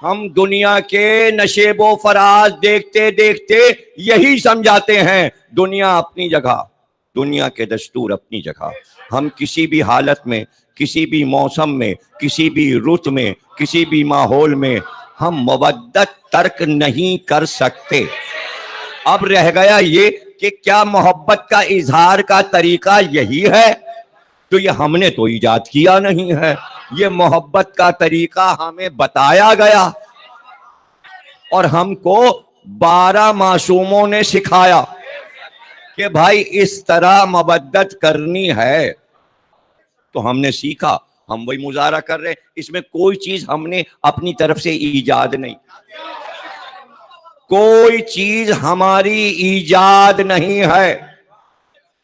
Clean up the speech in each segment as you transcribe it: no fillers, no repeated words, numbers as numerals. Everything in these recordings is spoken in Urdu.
ہم دنیا کے نشیب و فراز دیکھتے دیکھتے یہی سمجھاتے ہیں دنیا اپنی جگہ، دنیا کے دستور اپنی جگہ. ہم کسی بھی حالت میں، کسی بھی موسم میں، کسی بھی رت میں، کسی بھی ماحول میں ہم مودت ترک نہیں کر سکتے. اب رہ گیا یہ کہ کیا محبت کا اظہار کا طریقہ یہی ہے؟ تو یہ ہم نے تو ایجاد کیا نہیں ہے، یہ محبت کا طریقہ ہمیں بتایا گیا اور ہم کو 12 معصوموں نے سکھایا کہ بھائی اس طرح مودت کرنی ہے. تو ہم نے سیکھا، ہم وہی مظاہرہ کر رہے ہیں. اس میں کوئی چیز ہم نے اپنی طرف سے ایجاد نہیں، کوئی چیز ہماری ایجاد نہیں ہے.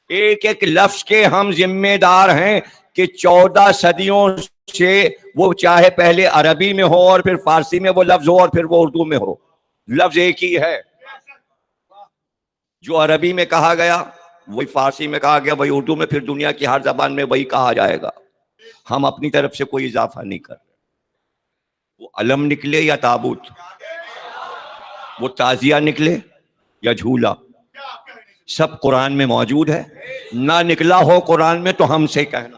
ایک ایک لفظ کے ہم ذمہ دار ہیں کہ 14 صدیوں سے وہ چاہے پہلے عربی میں ہو اور پھر فارسی میں وہ لفظ ہو اور پھر وہ اردو میں ہو، لفظ ایک ہی ہے. جو عربی میں کہا گیا وہی فارسی میں کہا گیا، وہی اردو میں، پھر دنیا کی ہر زبان میں وہی کہا جائے گا. ہم اپنی طرف سے کوئی اضافہ نہیں کر رہے. وہ علم نکلے یا تابوت، وہ تعزیہ نکلے یا جھولا، سب قرآن میں موجود ہے. نہ نکلا ہو قرآن میں تو ہم سے کہنا.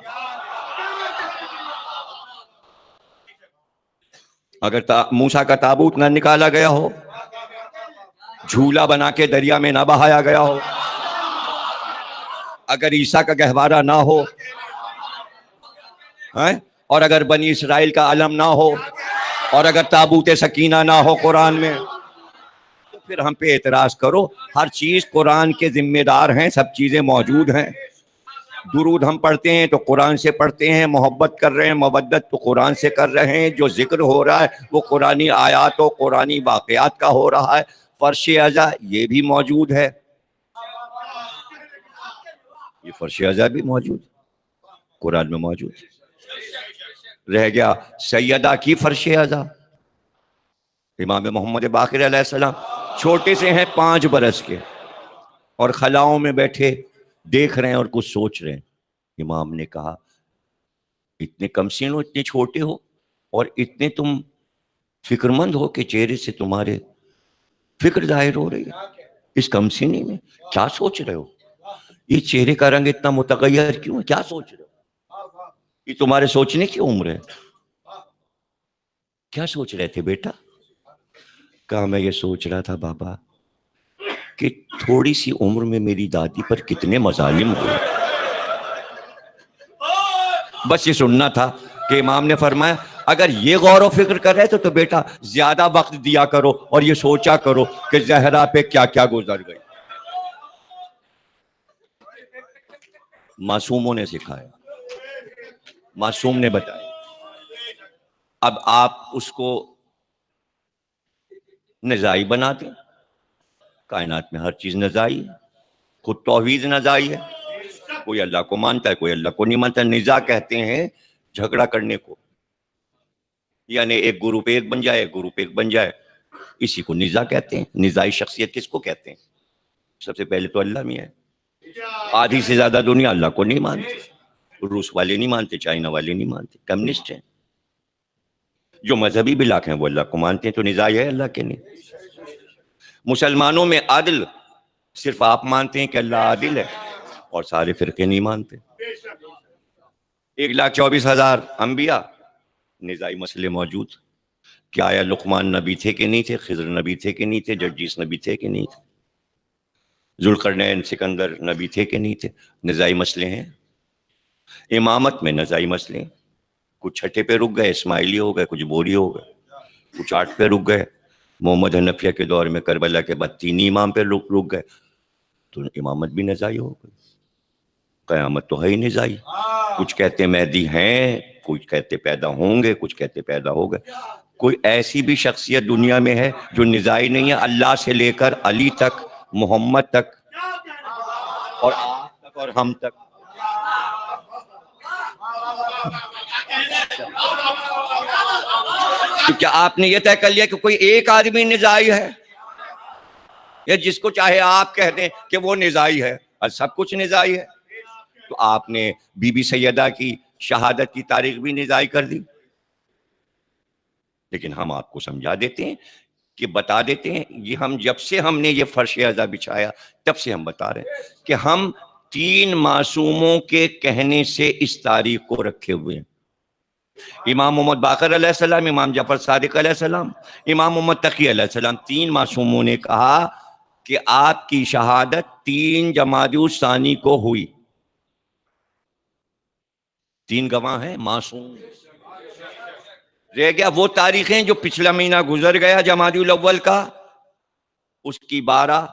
اگر موسیٰ کا تابوت نہ نکالا گیا ہو، جھولا بنا کے دریا میں نہ بہایا گیا ہو، اگر عیسیٰ کا گہوارہ نہ ہو، اور اگر بنی اسرائیل کا علم نہ ہو، اور اگر تابوت سکینہ نہ ہو قرآن میں، تو پھر ہم پہ اعتراض کرو. ہر چیز قرآن کے ذمہ دار ہیں، سب چیزیں موجود ہیں. درود ہم پڑھتے ہیں تو قرآن سے پڑھتے ہیں، محبت کر رہے ہیں، مودت تو قرآن سے کر رہے ہیں. جو ذکر ہو رہا ہے وہ قرآنی آیات و قرآنی واقعات کا ہو رہا ہے. فرش ازا یہ بھی موجود ہے، یہ فرش ازا بھی موجود قرآن میں موجود. رہ گیا سیدہ کی فرش ازا، امام محمد باقر علیہ السلام چھوٹے سے ہیں 5 برس کے اور خلاؤں میں بیٹھے دیکھ رہے ہیں اور کچھ سوچ رہے ہیں. امام نے کہا اتنے کم سین ہو، اتنے چھوٹے ہو اور اتنے تم فکر مند ہو کہ چہرے سے تمہارے فکر ظاہر ہو رہی ہے. اس کم سینی میں کیا سوچ رہے ہو؟ یہ چہرے کا رنگ اتنا متغیر کیوں ہے؟ کیا سوچ رہے ہو؟ یہ تمہارے سوچنے کی عمر ہے. کیا سوچ رہے تھے بیٹا؟ کہا میں یہ سوچ رہا تھا بابا کہ تھوڑی سی عمر میں میری دادی پر کتنے مظالم ہوئے. بس یہ سننا تھا کہ امام نے فرمایا اگر یہ غور و فکر کر رہے تو بیٹا زیادہ وقت دیا کرو اور یہ سوچا کرو کہ زہرا پہ کیا کیا گزر گئی. معصوموں نے سکھایا، معصوم نے بتایا. اب آپ اس کو نزائی بنا دیں. کائنات میں ہر چیز نزائی ہے، خود توحید نزائی ہے. کوئی اللہ کو مانتا ہے، کوئی اللہ کو نہیں مانتا. نزاع کہتے ہیں جھگڑا کرنے کو، یعنی ایک گروپ ایک بن جائے، ایک گروپ ایک بن جائے، اسی کو نزاع کہتے ہیں. نزاعی شخصیت کس کو کہتے ہیں؟ سب سے پہلے تو اللہ میں ہے. آدھی سے زیادہ دنیا اللہ کو نہیں مانتی. روس والے نہیں مانتے، چائنا والے نہیں مانتے، کمیونسٹ ہیں. جو مذہبی بلاک ہیں وہ اللہ کو مانتے ہیں، تو نزاع ہے اللہ کے نہیں. مسلمانوں میں عدل صرف آپ مانتے ہیں کہ اللہ عادل ہے اور سارے فرقے نہیں مانتے. 1,24,000 انبیاء، نزاعی مسئلے موجود. کیا آیا لقمان نبی تھے کہ نہیں تھے؟ خضر نبی تھے کہ نہیں تھے؟ جرجیس نبی تھے کہ نہیں تھے؟ ذوالقرنین سکندر نبی تھے کہ نہیں تھے؟ نزاعی مسئلے ہیں. امامت میں نزاعی مسئلے ہیں. کچھ چھٹے پہ رک گئے، اسماعیلی ہو گئے، کچھ بوری ہو گئے، کچھ 8 پہ رک گئے. محمد حنفیہ کے دور میں کربلا کے بعد 3 امام پہ رک گئے تو امامت بھی نزاعی ہو گئی. قیامت تو ہے ہی نزاعی. کچھ کہتے مہدی ہیں، کچھ کہتے پیدا ہوں گے، کچھ کہتے پیدا ہو گئے. کوئی ایسی بھی شخصیت دنیا میں ہے جو نزاعی نہیں ہے؟ اللہ سے لے کر علی تک، محمد تک، اور آپ تک اور ہم تک. تو کیا آپ نے یہ طے کر لیا کہ کوئی ایک آدمی نزاعی ہے؟ یا جس کو چاہے آپ کہہ دیں کہ وہ نزاعی ہے اور سب کچھ نزاعی ہے؟ تو آپ نے بی بی سیدہ کی شہادت کی تاریخ بھی نزاعی کر دی. لیکن ہم آپ کو سمجھا دیتے ہیں کہ بتا دیتے ہیں، یہ جب سے ہم نے یہ فرش اعضا بچھایا تب سے ہم بتا رہے ہیں کہ ہم 3 معصوموں کے کہنے سے اس تاریخ کو رکھے ہوئے ہیں، امام محمد باقر علیہ السلام، امام جعفر صادق علیہ السلام، امام محمد تقی علیہ السلام، 3 معصوموں نے کہا کہ آپ کی شہادت 3 جمادی الثانی کو ہوئی۔ 3 گواہ ہیں معصوم، رہ گیا وہ تاریخیں جو پچھلا مہینہ گزر گیا جمادی الاول کا، اس کی 12،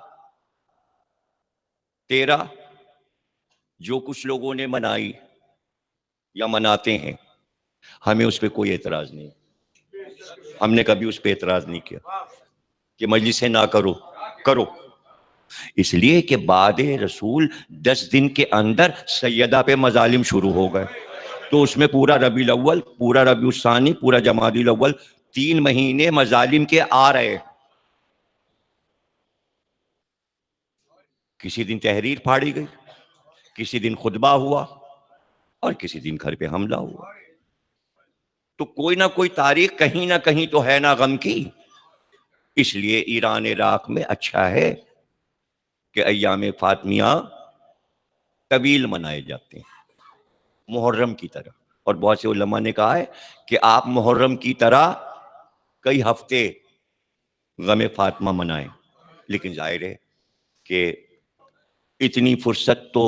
13 جو کچھ لوگوں نے منائی یا مناتے ہیں، ہمیں اس پہ کوئی اعتراض نہیں، ہم نے کبھی اس پہ اعتراض نہیں کیا کہ مجلسیں نہ کرو، کرو، اس لیے کہ بعد رسول 10 دن کے اندر سیدہ پہ مظالم شروع ہو گئے، تو اس میں پورا ربیع الاول، پورا ربیع الثانی، پورا جمادی الاول، 3 مہینے مظالم کے آ رہے۔ کسی دن تحریر پھاڑی گئی، کسی دن خطبہ ہوا، اور کسی دن گھر پہ حملہ ہوا، تو کوئی نہ کوئی تاریخ کہیں نہ کہیں تو ہے نا غم کی۔ اس لیے ایران عراق میں اچھا ہے کہ ایام فاطمیہ طویل منائے جاتے ہیں، محرم کی طرح، اور بہت سے علماء نے کہا ہے کہ آپ محرم کی طرح کئی ہفتے غم فاطمہ منائیں، لیکن ظاہر ہے کہ اتنی فرصت تو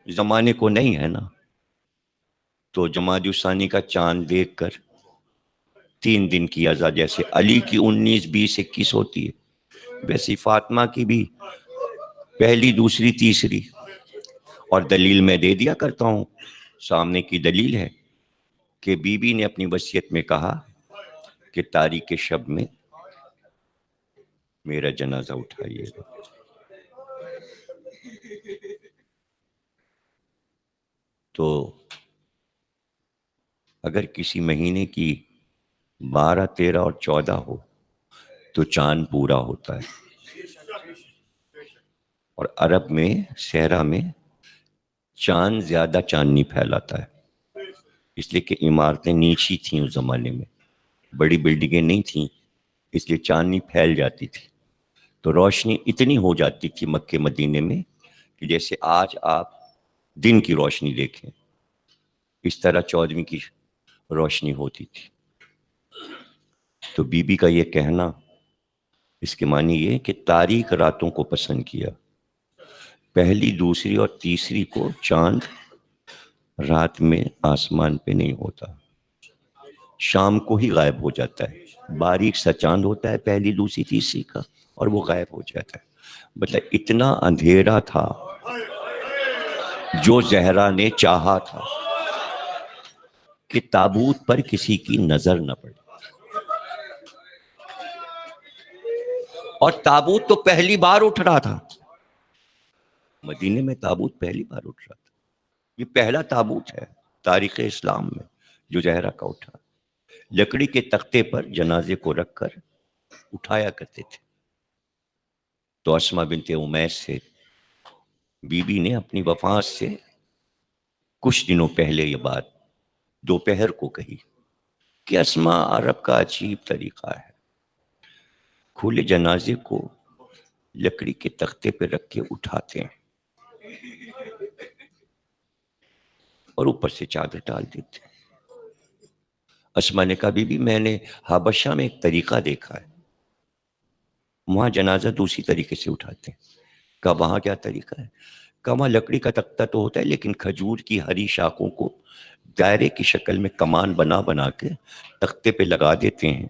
زمانے کو نہیں ہے نا، تو جمادی الثانی کا چاند دیکھ کر 3 دن کی ازا، جیسے علی کی 19، 20، 21 ہوتی ہے، ویسی فاطمہ کی بھی پہلی، دوسری، تیسری، اور دلیل میں دے دیا کرتا ہوں، سامنے کی دلیل ہے کہ بی بی نے اپنی وصیت میں کہا کہ تاریخ شب میں میرا جنازہ اٹھائیے گا۔ تو اگر کسی مہینے کی 12، 13 اور 14 ہو تو چاند پورا ہوتا ہے، اور عرب میں، صحرا میں چاند زیادہ چاندنی پھیلاتا ہے، اس لیے کہ عمارتیں نیچی تھیں اس زمانے میں، بڑی بلڈنگیں نہیں تھیں، اس لیے چاندنی پھیل جاتی تھی، تو روشنی اتنی ہو جاتی تھی مکے مدینے میں کہ جیسے آج آپ دن کی روشنی دیکھیں، اس طرح 14ویں کی روشنی ہوتی تھی۔ تو بی بی کا یہ کہنا، اس کے معنی یہ کہ تاریک راتوں کو پسند کیا، پہلی، دوسری اور تیسری کو چاند رات میں آسمان پہ نہیں ہوتا، شام کو ہی غائب ہو جاتا ہے، باریک سا چاند ہوتا ہے پہلی، دوسری، تیسری کا، اور وہ غائب ہو جاتا ہے۔ مطلب اتنا اندھیرا تھا جو زہرا نے چاہا تھا کہ تابوت پر کسی کی نظر نہ پڑے، اور تابوت تو پہلی بار اٹھ رہا تھا، مدینے میں تابوت پہلی بار اٹھ رہا تھا، یہ پہلا تابوت ہے تاریخ اسلام میں جو زہرا کا اٹھا، لکڑی کے تختے پر جنازے کو رکھ کر اٹھایا کرتے تھے۔ تو اسماء بنت امیس سے بی بی نے اپنی وفات سے کچھ دنوں پہلے یہ بات دوپہر کو کہی کہ اسماء، عرب کا عجیب طریقہ ہے، کھلے جنازے کو لکڑی کے تختے پہ رکھ کے اٹھاتے ہیں اور اوپر سے چادر ڈال دیتے ہیں۔ اسماء نے کہا بی بی، میں نے حبشہ میں ایک طریقہ دیکھا ہے، وہاں جنازہ دوسری طریقے سے اٹھاتے ہیں۔ کہا وہاں کیا طریقہ ہے؟ کہا وہاں لکڑی کا تختہ تو ہوتا ہے، لیکن کھجور کی ہری شاخوں کو دائرے کی شکل میں کمان بنا بنا کے تختے پہ لگا دیتے ہیں،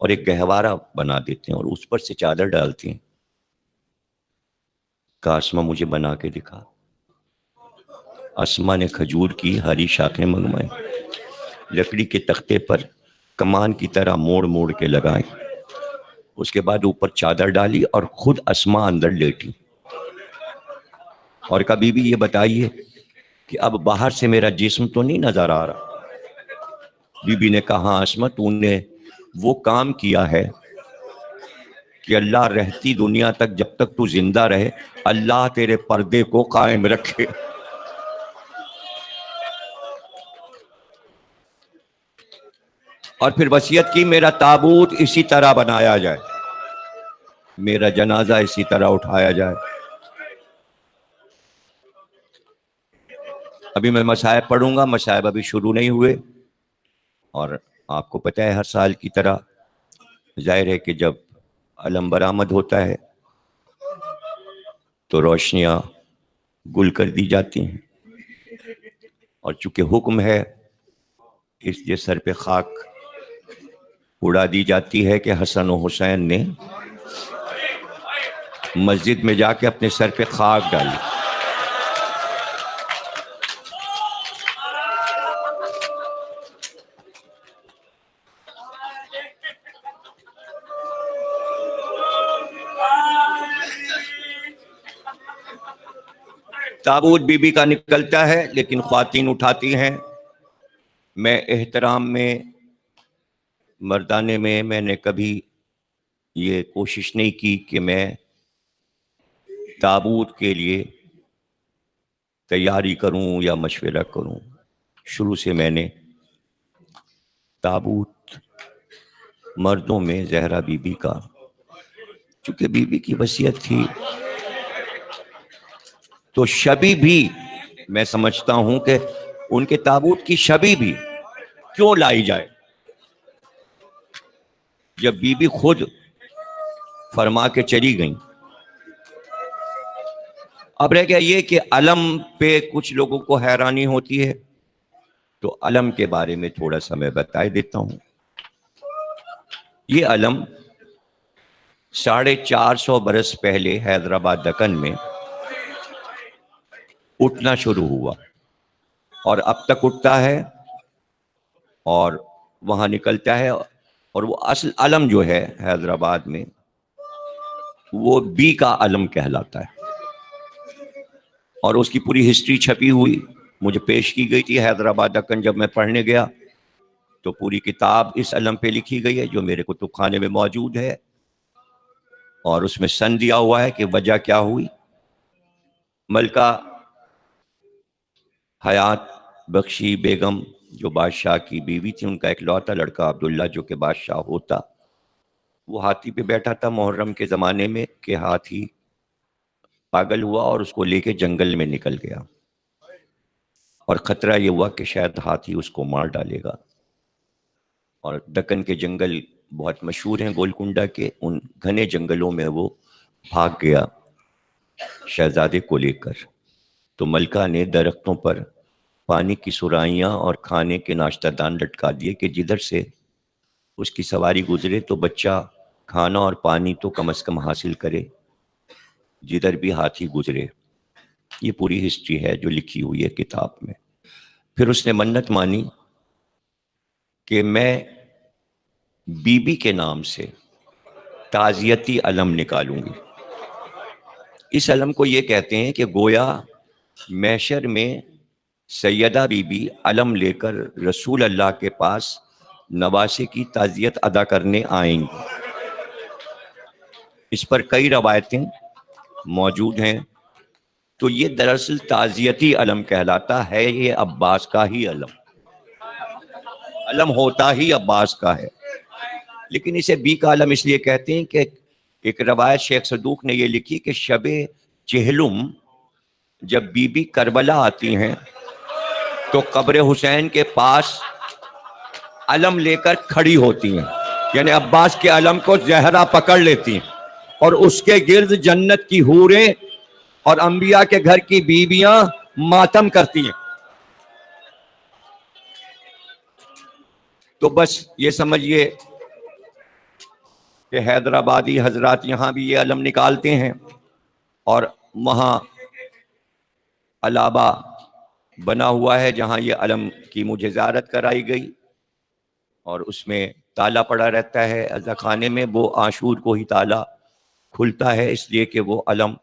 اور ایک گہوارہ بنا دیتے ہیں، اور اس پر سے چادر ڈالتے ہیں۔ کہا اسماء مجھے بنا کے دکھا۔ اسماء نے کھجور کی ہری شاخیں منگوائیں، لکڑی کے تختے پر کمان کی طرح موڑ موڑ کے لگائیں، اس کے بعد اوپر چادر ڈالی اور خود اسماء اندر لیٹی، اور کہا بی بی یہ بتائیے کہ اب باہر سے میرا جسم تو نہیں نظر آ رہا؟ بی بی نے کہا ہاں اسماء، تو نے وہ کام کیا ہے کہ اللہ رہتی دنیا تک، جب تک تو زندہ رہے، اللہ تیرے پردے کو قائم رکھے۔ اور پھر وصیت کی میرا تابوت اسی طرح بنایا جائے، میرا جنازہ اسی طرح اٹھایا جائے۔ ابھی میں مصائب پڑھوں گا، مصائب ابھی شروع نہیں ہوئے، اور آپ کو پتہ ہے ہر سال کی طرح ظاہر ہے کہ جب علم برآمد ہوتا ہے تو روشنیاں گل کر دی جاتی ہیں، اور چونکہ حکم ہے اس لیے سر پہ خاک اڑا دی جاتی ہے کہ حسن و حسین نے مسجد میں جا کے اپنے سر پہ خاک ڈالی۔ تابوت بی بی کا نکلتا ہے لیکن خواتین اٹھاتی ہیں۔ میں احترام میں، مردانے میں نے کبھی یہ کوشش نہیں کی کہ میں تابوت کے لیے تیاری کروں یا مشورہ کروں۔ شروع سے میں نے تابوت مردوں میں زہرا بی بی کا، چونکہ بی بی کی وصیت تھی تو شبی بھی میں سمجھتا ہوں کہ ان کے تابوت کی شبی بھی کیوں لائی جائے جب بی بی خود فرما کے چلی گئیں۔ اب رہ گیا یہ کہ علم پہ کچھ لوگوں کو حیرانی ہوتی ہے، تو علم کے بارے میں تھوڑا سا میں بتا دیتا ہوں۔ یہ علم 450 برس پہلے حیدرآباد دکن میں اٹھنا شروع ہوا، اور اب تک اٹھتا ہے اور وہاں نکلتا ہے، اور وہ اصل علم جو ہے حیدرآباد میں وہ بی کا علم کہلاتا ہے، اور اس کی پوری ہسٹری چھپی ہوئی مجھے پیش کی گئی تھی حیدرآباد دکن۔ جب میں پڑھنے گیا تو پوری کتاب اس علم پہ لکھی گئی ہے جو میرے کتب خانے میں موجود ہے، اور اس میں سن دیا ہوا ہے کہ وجہ کیا ہوئی۔ ملکہ حیات بخشی بیگم جو بادشاہ کی بیوی تھی، ان کا ایک لوتا لڑکا عبداللہ جو کہ بادشاہ ہوتا، وہ ہاتھی پہ بیٹھا تھا محرم کے زمانے میں کہ ہاتھی پاگل ہوا اور اس کو لے کے جنگل میں نکل گیا، اور خطرہ یہ ہوا کہ شاید ہاتھی اس کو مار ڈالے گا، اور دکن کے جنگل بہت مشہور ہیں گولکنڈہ کے، ان گھنے جنگلوں میں وہ بھاگ گیا شہزادے کو لے کر۔ تو ملکہ نے درختوں پر پانی کی سرائیاں اور کھانے کے ناشتہ دان لٹکا دیے کہ جدھر سے اس کی سواری گزرے تو بچہ کھانا اور پانی تو کم از کم حاصل کرے، جدھر بھی ہاتھی گزرے۔ یہ پوری ہسٹری ہے جو لکھی ہوئی ہے کتاب میں۔ پھر اس نے منت مانی کہ میں بی بی کے نام سے تعزیتی علم نکالوں گی۔ اس علم کو یہ کہتے ہیں کہ گویا محشر میں سیدہ بی بی علم لے کر رسول اللہ کے پاس نواسے کی تعزیت ادا کرنے آئیں گی۔ اس پر کئی روایتیں موجود ہیں، تو یہ دراصل تعزیتی علم کہلاتا ہے۔ یہ عباس کا ہی علم ہوتا ہی عباس کا ہے، لیکن اسے بی کا علم اس لیے کہتے ہیں کہ ایک روایت شیخ صدوق نے یہ لکھی کہ شب چہلم جب بی بی کربلا آتی ہیں تو قبر حسین کے پاس علم لے کر کھڑی ہوتی ہیں، یعنی عباس کے علم کو زہرا پکڑ لیتی ہیں، اور اس کے گرد جنت کی حوریں اور انبیاء کے گھر کی بیویاں ماتم کرتی ہیں۔ تو بس یہ سمجھیے کہ حیدرآبادی حضرات یہاں بھی یہ علم نکالتے ہیں، اور وہاں علابہ بنا ہوا ہے جہاں یہ علم کی مجھے زیارت کرائی گئی، اور اس میں تالا پڑا رہتا ہے عزا خانے میں، وہ عاشور کو ہی تالا کھلتا ہے، اس لیے کہ وہ علم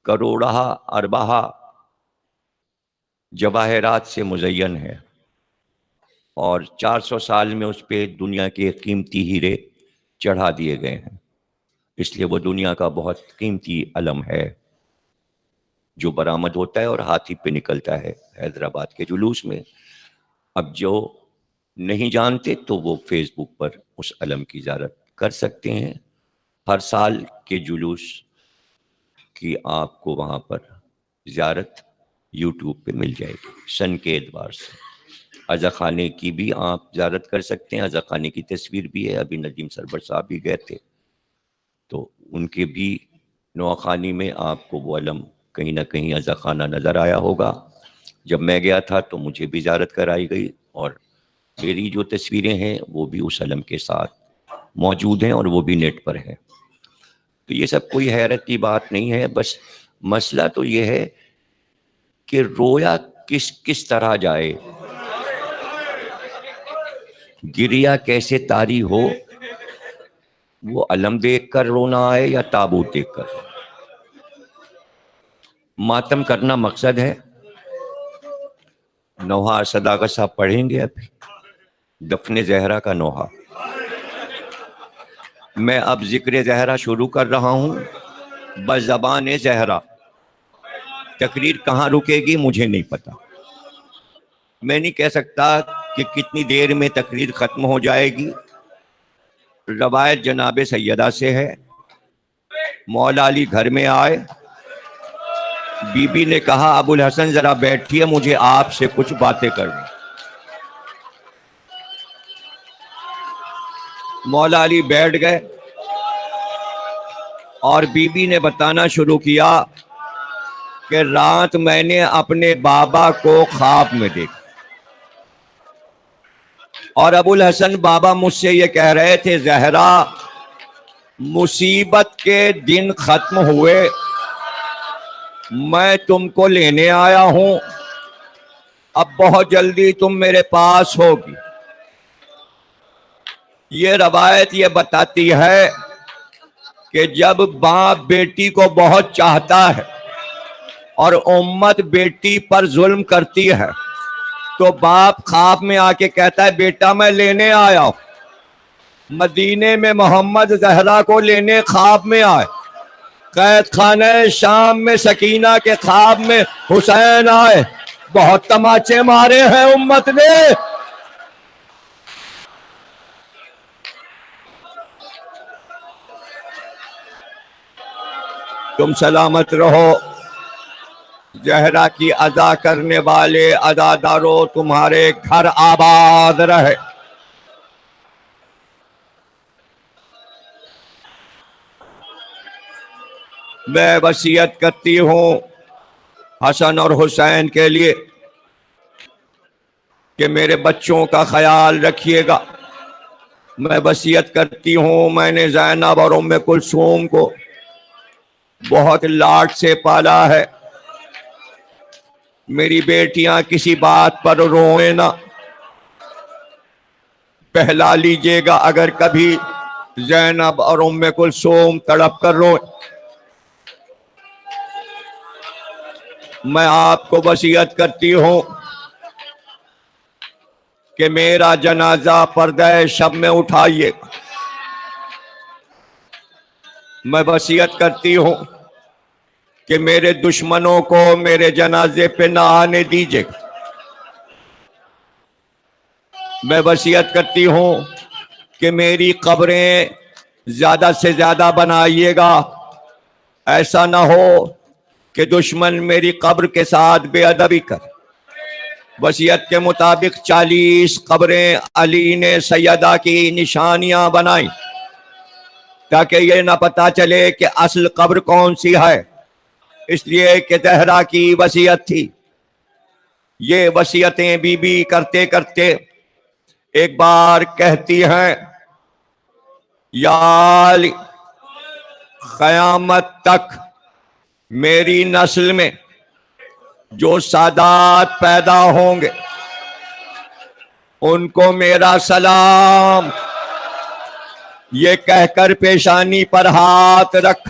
کروڑہا ارباہا جواہرات سے مزین ہے، اور 400 سال میں اس پہ دنیا کے قیمتی ہیرے چڑھا دیے گئے ہیں، اس لیے وہ دنیا کا بہت قیمتی علم ہے جو برآمد ہوتا ہے اور ہاتھی پہ نکلتا ہے حیدرآباد کے جلوس میں۔ اب جو نہیں جانتے تو وہ فیس بک پر اس علم کی زیارت کر سکتے ہیں. ہر سال کے جلوس کی آپ کو وہاں پر زیارت یوٹیوب پہ مل جائے گی سن کے اعتبار سے. عزا خانے کی بھی آپ زیارت کر سکتے ہیں. عزا خانے کی تصویر بھی ہے. ابھی ندیم سرور صاحب بھی گئے تھے تو ان کے بھی نوخانی میں آپ کو وہ علم کہیں نہ کہیں عزا خانہ نظر آیا ہوگا. جب میں گیا تھا تو مجھے بھی زیارت کرائی گئی اور میری جو تصویریں ہیں وہ بھی اس علم کے ساتھ موجود ہیں اور وہ بھی نیٹ پر ہیں. تو یہ سب کوئی حیرت کی بات نہیں ہے. بس مسئلہ تو یہ ہے کہ رویا کس طرح جائے, گریا کیسے طاری ہو, وہ علم دیکھ کر رونا آئے یا تابوت دیکھ کر. ماتم کرنا مقصد ہے. نوحہ صداقت صاحب پڑھیں گے ابھی دفن زہرا کا نوحہ. میں اب ذکر زہرا شروع کر رہا ہوں بزبان زہرا. تقریر کہاں رکے گی مجھے نہیں پتا. میں نہیں کہہ سکتا کہ کتنی دیر میں تقریر ختم ہو جائے گی. روایت جناب سیدہ سے ہے, مولا علی گھر میں آئے, بی بی نے کہا ابو الحسن ذرا بیٹھیے مجھے آپ سے کچھ باتیں کرنی. مولا علی بیٹھ گئے اور بی بی نے بتانا شروع کیا کہ رات میں نے اپنے بابا کو خواب میں دیکھا اور ابو الحسن بابا مجھ سے یہ کہہ رہے تھے زہرا مصیبت کے دن ختم ہوئے, میں تم کو لینے آیا ہوں, اب بہت جلدی تم میرے پاس ہوگی. یہ روایت یہ بتاتی ہے کہ جب باپ بیٹی کو بہت چاہتا ہے اور امت بیٹی پر ظلم کرتی ہے تو باپ خواب میں آ کے کہتا ہے بیٹا میں لینے آیا ہوں. مدینے میں محمد زہرا کو لینے خواب میں آئے. قید خانہ شام میں سکینہ کے خواب میں حسین آئے. بہت تماچے مارے ہیں امت نے. تم سلامت رہو. زہرا کی ادا کرنے والے ادادارو تمہارے گھر آباد رہے. میں وصیت کرتی ہوں حسن اور حسین کے لیے کہ میرے بچوں کا خیال رکھیے گا. میں وصیت کرتی ہوں میں نے زینب اور ام کلثوم کو بہت لاڈ سے پالا ہے. میری بیٹیاں کسی بات پر روئیں نہ. پہلا لیجئے گا اگر کبھی زینب اور ام کلثوم تڑپ کر روئیں. میں آپ کو وصیت کرتی ہوں کہ میرا جنازہ پردہ شب میں اٹھائیے. میں وصیت کرتی ہوں کہ میرے دشمنوں کو میرے جنازے پہ نہ آنے دیجیے. میں وصیت کرتی ہوں کہ میری قبریں زیادہ سے زیادہ بنائیے گا. ایسا نہ ہو کہ دشمن میری قبر کے ساتھ بے ادبی کر. وصیت کے مطابق 40 قبریں علی نے سیدہ کی نشانیاں بنائیں تاکہ یہ نہ پتا چلے کہ اصل قبر کون سی ہے, اس لیے کہ زہرا کی وصیت تھی. یہ وصیتیں بی بی کرتے کرتے ایک بار کہتی ہیں یا علی قیامت تک میری نسل میں جو سادات پیدا ہوں گے ان کو میرا سلام. یہ کہہ کر پیشانی پر ہاتھ رکھ.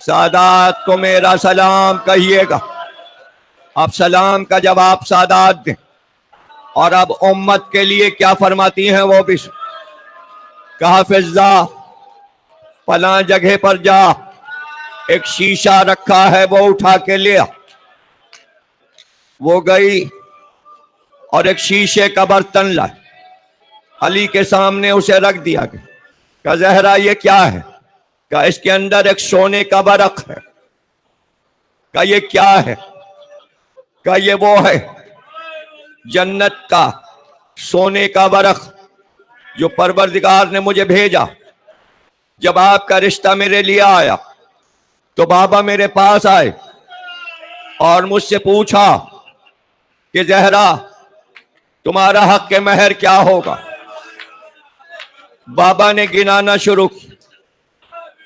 سادات کو میرا سلام کہیے گا. اب سلام کا جواب سادات دیں. اور اب امت کے لیے کیا فرماتی ہیں وہ بھی کہا فضا فلاں جگہ پر جا, ایک شیشہ رکھا ہے وہ اٹھا کے لیا. وہ گئی اور ایک شیشے کا برتن لائے، علی کے سامنے اسے رکھ دیا گیا۔ کہا زہرا یہ کیا ہے؟ کہا اس کے اندر ایک سونے کا برق ہے۔ کہا یہ کیا ہے؟ کہا یہ وہ ہے جنت کا سونے کا برق جو پروردگار نے مجھے بھیجا۔ جب آپ کا رشتہ میرے لیے آیا تو بابا میرے پاس آئے اور مجھ سے پوچھا کہ زہرا تمہارا حق کے مہر کیا ہوگا؟ بابا نے گنانا شروع کیا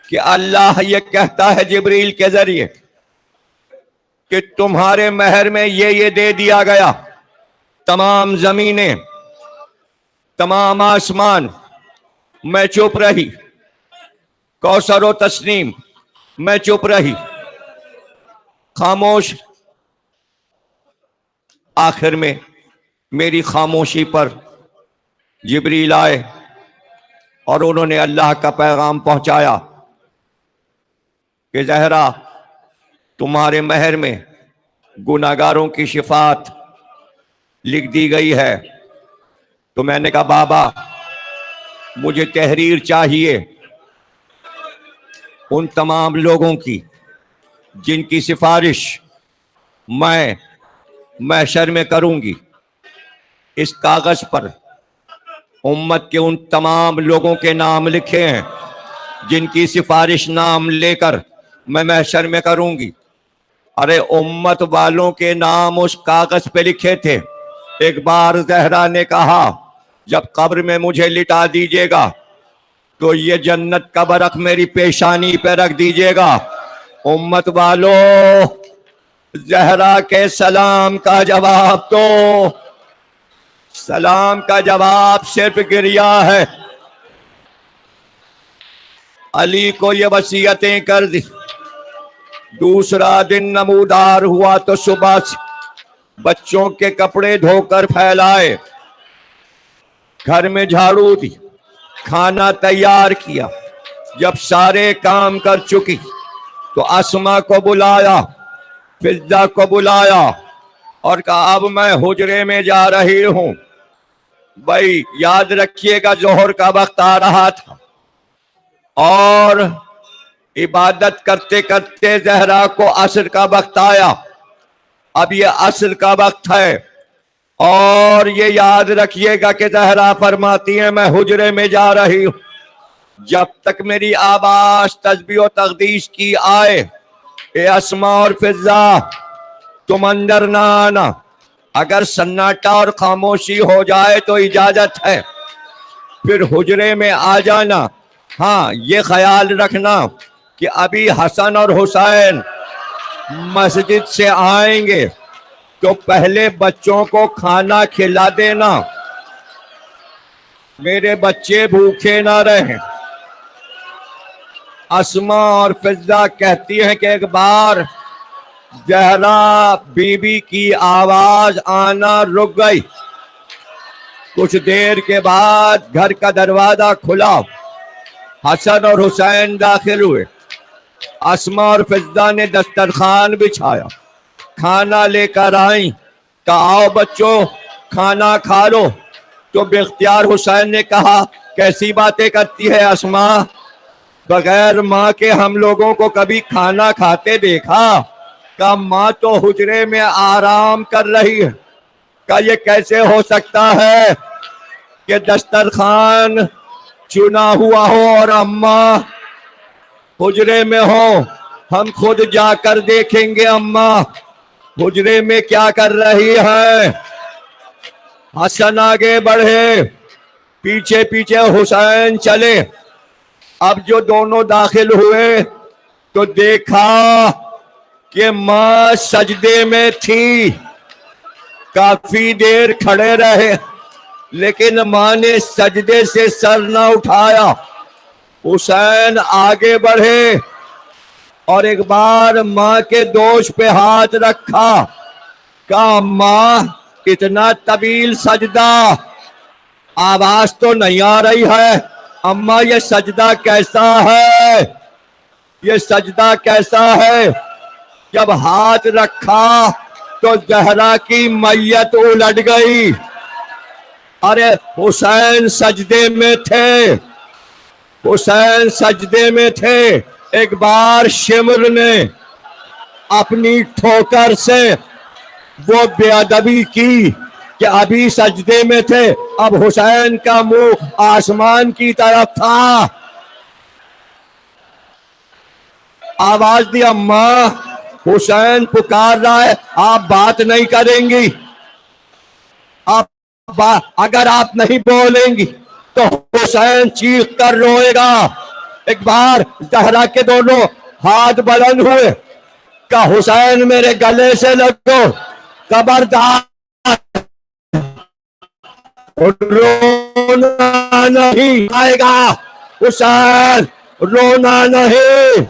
کہ اللہ یہ کہتا ہے جبریل کے ذریعے کہ تمہارے مہر میں یہ دے دیا گیا، تمام زمینیں، تمام آسمان۔ میں چپ رہی، کوثر و تسنیم میں چپ رہی، خاموش۔ آخر میں میری خاموشی پر جبریل آئے اور انہوں نے اللہ کا پیغام پہنچایا کہ زہرا تمہارے مہر میں گناہگاروں کی شفاعت لکھ دی گئی ہے۔ تو میں نے کہا بابا مجھے تحریر چاہیے ان تمام لوگوں کی جن کی سفارش میں محشر میں کروں گی۔ اس کاغذ پر امت کے ان تمام لوگوں کے نام لکھے ہیں جن کی سفارش نام لے کر میں محشر میں کروں گی۔ ارے امت والوں کے نام اس کاغذ پہ لکھے تھے۔ ایک بار زہرا نے کہا جب قبر میں مجھے لٹا دیجیے گا تو یہ جنت کا برق میری پیشانی پہ رکھ دیجیے گا۔ امت والو زہرا کے سلام کا جواب دو۔ سلام کا جواب صرف گریہ ہے۔ علی کو یہ وصیتیں کر دی۔ دوسرا دن نمودار ہوا تو صبح سے بچوں کے کپڑے دھو کر پھیلائے، گھر میں جھاڑو دی، کھانا تیار کیا۔ جب سارے کام کر چکی تو اسما کو بلایا، فضہ کو بلایا اور کہا اب میں حجرے میں جا رہی ہوں۔ بھائی یاد رکھیے گا ظہر کا وقت آ رہا تھا اور عبادت کرتے کرتے زہرا کو عصر کا وقت آیا۔ اب یہ عصر کا وقت ہے اور یہ یاد رکھیے گا کہ زہرا فرماتی ہے میں حجرے میں جا رہی ہوں، جب تک میری آواز تسبیح و تقدیس کی آئے اے اسما اور فضہ تم اندر نہ آنا۔ اگر سناٹا اور خاموشی ہو جائے تو اجازت ہے، پھر حجرے میں آ جانا۔ ہاں یہ خیال رکھنا کہ ابھی حسن اور حسین مسجد سے آئیں گے تو پہلے بچوں کو کھانا کھلا دینا، میرے بچے بھوکے نہ رہیں۔ اسما اور فضہ کہتی ہیں کہ ایک بار زہرا بی بی کی آواز آنا رک گئی۔ کچھ دیر کے بعد گھر کا دروازہ کھلا، حسن اور حسین داخل ہوئے۔ اسما اور فضہ نے دسترخوان بچھایا، کھانا لے کر آئیں، کہا آؤ بچوں کھانا کھا لو۔ تو بے اختیار حسین نے کہا کیسی باتیں کرتی ہے اسما، بغیر ماں کے ہم لوگوں کو کبھی کھانا کھاتے دیکھا؟ کہا ماں تو حجرے میں آرام کر رہی ہے۔ کہا یہ کیسے ہو سکتا ہے کہ دسترخوان چنا ہوا ہو اور اماں حجرے میں ہو؟ ہم خود جا کر دیکھیں گے اماں حجرے میں کیا کر رہی ہے۔ حسن آگے بڑھے، پیچھے پیچھے حسین چلے۔ اب جو دونوں داخل ہوئے تو دیکھا کہ ماں سجدے میں تھی۔ کافی دیر کھڑے رہے لیکن ماں نے سجدے سے سر نہ اٹھایا۔ حسین آگے بڑھے اور ایک بار ماں کے دوش پہ ہاتھ رکھا، کہا ماں اتنا طویل سجدہ، آواز تو نہیں آ رہی ہے، اماں یہ سجدہ کیسا ہے، یہ سجدہ کیسا ہے؟ جب ہاتھ رکھا تو زہرا کی میت الٹ گئی. ارے حسین سجدے میں تھے، حسین سجدے میں تھے. ایک بار شمر نے اپنی ٹھوکر سے وہ بے ادبی کی کہ ابھی سجدے میں تھے، اب حسین کا منہ آسمان کی طرف تھا. آواز دیا، ماں حسین پکار رہا ہے، آپ بات نہیں کریں گی، اگر آپ نہیں بولیں گی تو حسین چیخ کر روئے گا. ایک بار زہرا کے دونوں ہاتھ بلند ہوئے کہ حسین میرے گلے سے لگو، خبردار رونا نہیں آئے گا، حسین رونا نہیں.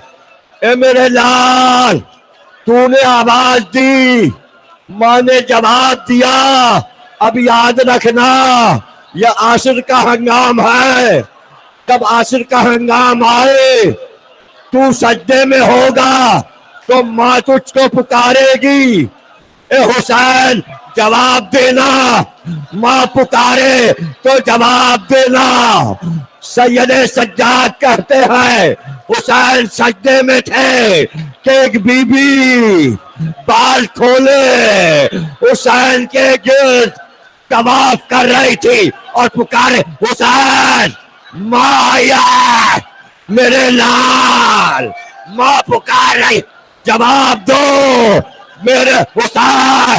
اے میرے لال، تو نے آواز دی، ماں نے جواب دیا. اب یاد رکھنا یہ عصر کا ہنگام ہے، کب عصر کا ہنگام آئے تو سجدے میں ہوگا تو ماں تجھ کو پکارے گی. اے حسین جواب دینا، ماں پکارے تو جواب دینا. سید سجاد کہتے ہیں حسین سجدے میں تھے کہ ایک بی بی بال کھولے حسین کے گرد طواف کر رہی تھی اور پکارے، حسین ماں آیا میرے لال. ماں پکار رہی، جواب دو میرے حسین.